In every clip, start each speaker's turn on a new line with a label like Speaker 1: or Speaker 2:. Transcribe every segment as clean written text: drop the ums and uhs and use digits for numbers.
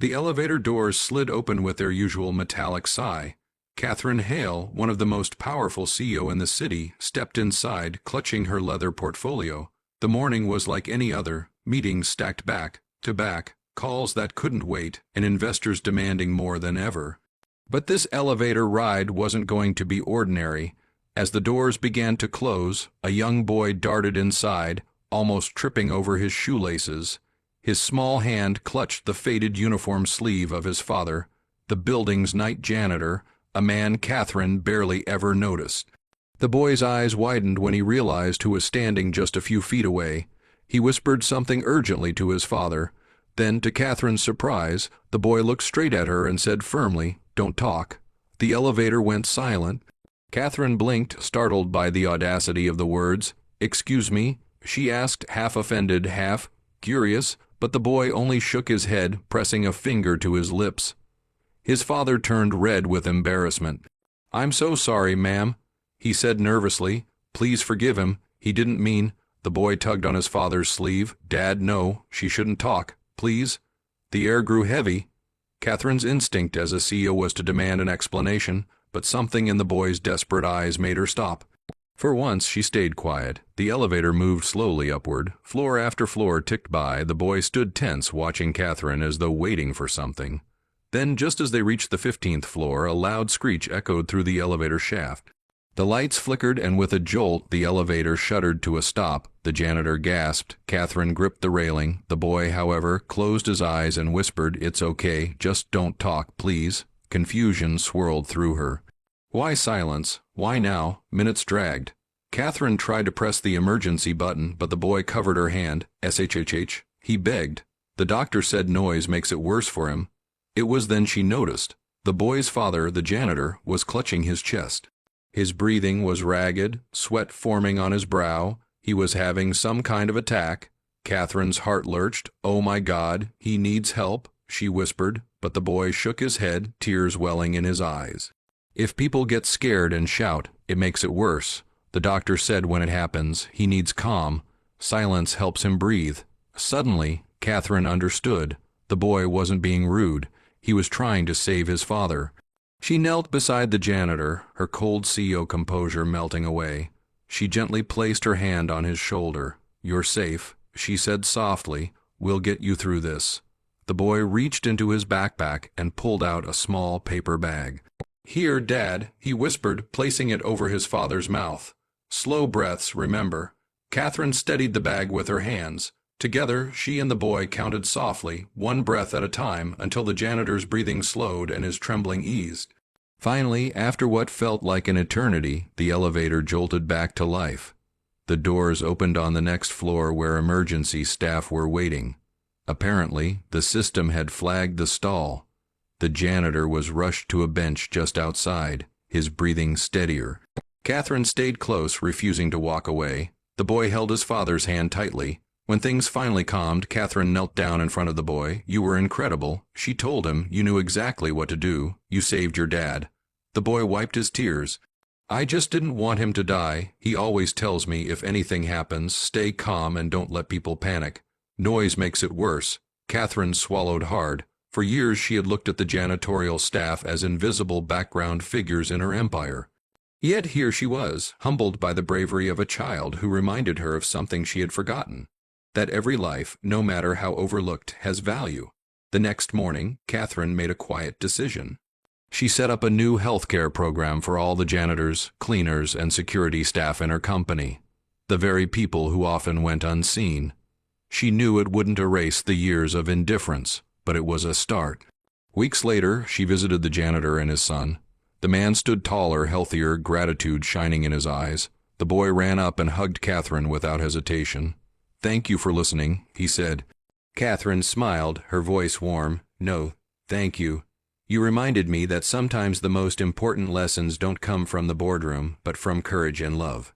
Speaker 1: The elevator doors slid open with their usual metallic sigh. Catherine Hale, one of the most powerful CEO in the city, stepped inside, clutching her leather portfolio. The morning was like any other, meetings stacked back to back, calls that couldn't wait, and investors demanding more than ever. But this elevator ride wasn't going to be ordinary. As the doors began to close, a young boy darted inside, almost tripping over his shoelaces. His small hand clutched the faded uniform sleeve of his father, the building's night janitor, a man Catherine barely ever noticed. The boy's eyes widened when he realized who was standing just a few feet away. He whispered something urgently to his father. Then, to Catherine's surprise, the boy looked straight at her and said firmly, "Don't talk." The elevator went silent. Catherine blinked, startled by the audacity of the words. "Excuse me?" she asked, half offended, half curious, but the boy only shook his head, pressing a finger to his lips. His father turned red with embarrassment. "I'm so sorry, ma'am," he said nervously. "Please forgive him. He didn't mean—" The boy tugged on his father's sleeve. "Dad, no, she shouldn't talk. Please." The air grew heavy. Catherine's instinct as a CEO was to demand an explanation, but something in the boy's desperate eyes made her stop. For once, she stayed quiet. The elevator moved slowly upward. Floor after floor ticked by. The boy stood tense, watching Catherine as though waiting for something. Then, just as they reached the 15th floor, a loud screech echoed through the elevator shaft. The lights flickered, and with a jolt, the elevator shuddered to a stop. The janitor gasped. Catherine gripped the railing. The boy, however, closed his eyes and whispered, "It's okay, just don't talk, please." Confusion swirled through her. Why silence? Why now? Minutes dragged. Catherine tried to press the emergency button, but the boy covered her hand. "SHHH," he begged. "The doctor said noise makes it worse for him." It was then she noticed. The boy's father, the janitor, was clutching his chest. His breathing was ragged, sweat forming on his brow. He was having some kind of attack. Catherine's heart lurched. "Oh my God, he needs help," she whispered, but the boy shook his head, tears welling in his eyes. "If people get scared and shout, it makes it worse. The doctor said when it happens, he needs calm. Silence helps him breathe." Suddenly, Catherine understood. The boy wasn't being rude. He was trying to save his father. She knelt beside the janitor, her cold CEO composure melting away. She gently placed her hand on his shoulder. "You're safe," she said softly. "We'll get you through this." The boy reached into his backpack and pulled out a small paper bag. "Here, Dad," he whispered, placing it over his father's mouth. "Slow breaths, remember." Catherine steadied the bag with her hands. Together, she and the boy counted softly, one breath at a time, until the janitor's breathing slowed and his trembling eased. Finally, after what felt like an eternity, the elevator jolted back to life. The doors opened on the next floor where emergency staff were waiting. Apparently, the system had flagged the stall. The janitor was rushed to a bench just outside, his breathing steadier. Catherine stayed close, refusing to walk away. The boy held his father's hand tightly. When things finally calmed, Catherine knelt down in front of the boy. "You were incredible," she told him. "You knew exactly what to do. You saved your dad." The boy wiped his tears. "I just didn't want him to die. He always tells me if anything happens, stay calm and don't let people panic. Noise makes it worse." Catherine swallowed hard. For years she had looked at the janitorial staff as invisible background figures in her empire. Yet here she was, humbled by the bravery of a child who reminded her of something she had forgotten. That every life, no matter how overlooked, has value. The next morning, Catherine made a quiet decision. She set up a new healthcare program for all the janitors, cleaners, and security staff in her company, the very people who often went unseen. She knew it wouldn't erase the years of indifference, but it was a start. Weeks later, she visited the janitor and his son. The man stood taller, healthier, gratitude shining in his eyes. The boy ran up and hugged Catherine without hesitation. "Thank you for listening," he said. Catherine smiled, her voice warm. "No, thank you. You reminded me that sometimes the most important lessons don't come from the boardroom, but from courage and love."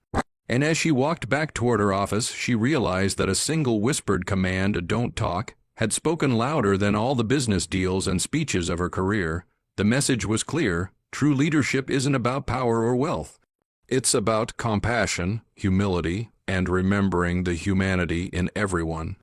Speaker 1: And as she walked back toward her office, she realized that a single whispered command, "Don't talk," had spoken louder than all the business deals and speeches of her career. The message was clear. True leadership isn't about power or wealth. It's about compassion, humility, and remembering the humanity in everyone.